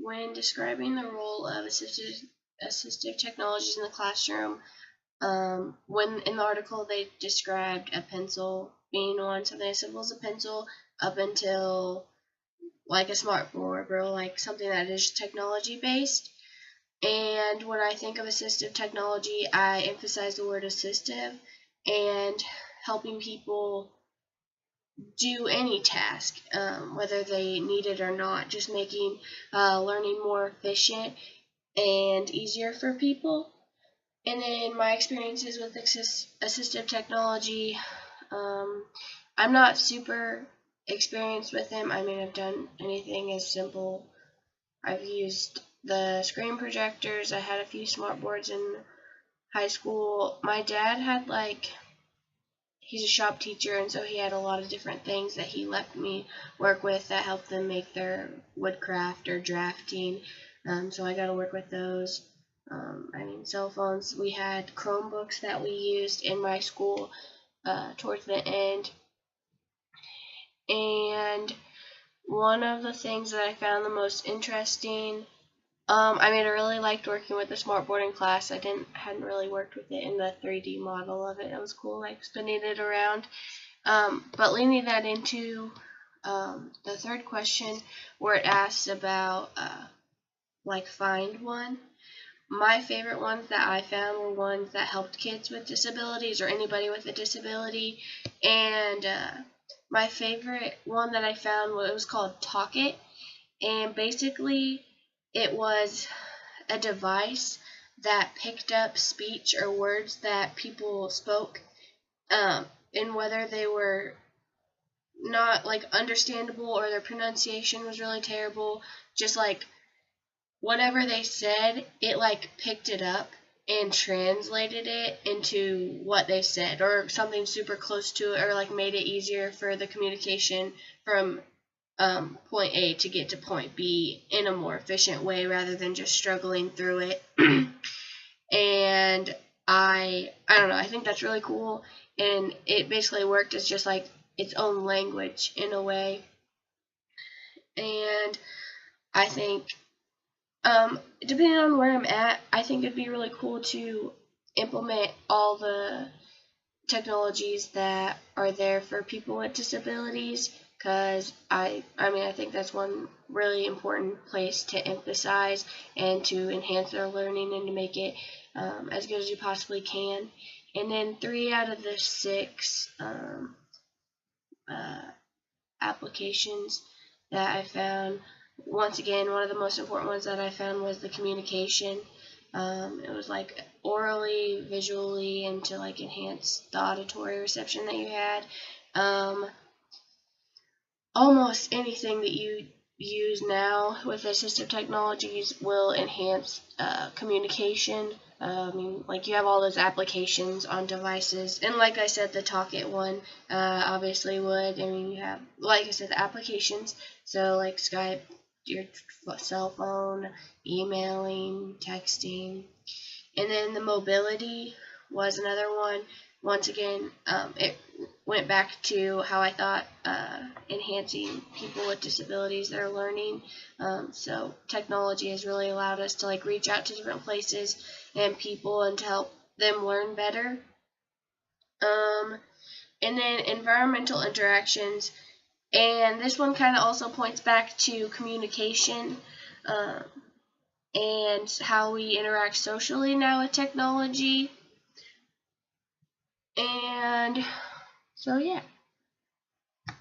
when describing the role of assistive technologies in the classroom, when in the article they described a pencil being on something as simple as a pencil up until like a smart board or like something that is technology based. And when I think of assistive technology, I emphasize the word assistive and helping people do any task, whether they need it or not, just making learning more efficient and easier for people. And then my experiences with assistive technology, I'm not super experienced with them. I mean, I've done anything as simple. I've used the screen projectors. I had a few smart boards in high school. My dad had he's a shop teacher, and so he had a lot of different things that he let me work with that helped them make their woodcraft or drafting. So I got to work with those. I mean, cell phones. We had Chromebooks that we used in my school towards the end. And one of the things that I found the most interesting, I mean, I really liked working with the smartboard in class. I hadn't really worked with it in the 3D model of it. It was cool, like spinning it around. But leading that into the third question, where it asks about like find one. My favorite ones that I found were ones that helped kids with disabilities or anybody with a disability. And my favorite one that I found was called Talk It. And basically, it was a device that picked up speech or words that people spoke, and whether they were not like understandable or their pronunciation was really terrible, just like whatever they said, it like picked it up and translated it into what they said or something super close to it, or like made it easier for the communication from point A to get to point B in a more efficient way rather than just struggling through it. And I don't know, I think that's really cool, and it basically worked as just like its own language in a way. And I think depending on where I'm at, I think it'd be really cool to implement all the technologies that are there for people with disabilities, because I think that's one really important place to emphasize and to enhance their learning and to make it as good as you possibly can. And then 3 out of the 6 applications that I found, once again, one of the most important ones that I found was the communication. It was like orally, visually, and to like enhance the auditory reception that you had. Almost anything that you use now with assistive technologies will enhance communication. I mean, like you have all those applications on devices, and like I said, the Talk It one obviously would. I mean, you have, like I said, the applications, so like Skype, your cell phone, emailing, texting, and then the mobility was another one. Once again, it went back to how I thought enhancing people with disabilities, their learning. So technology has really allowed us to like reach out to different places and people and to help them learn better. And then environmental interactions, and this one kind of also points back to communication and how we interact socially now with technology. And so yeah.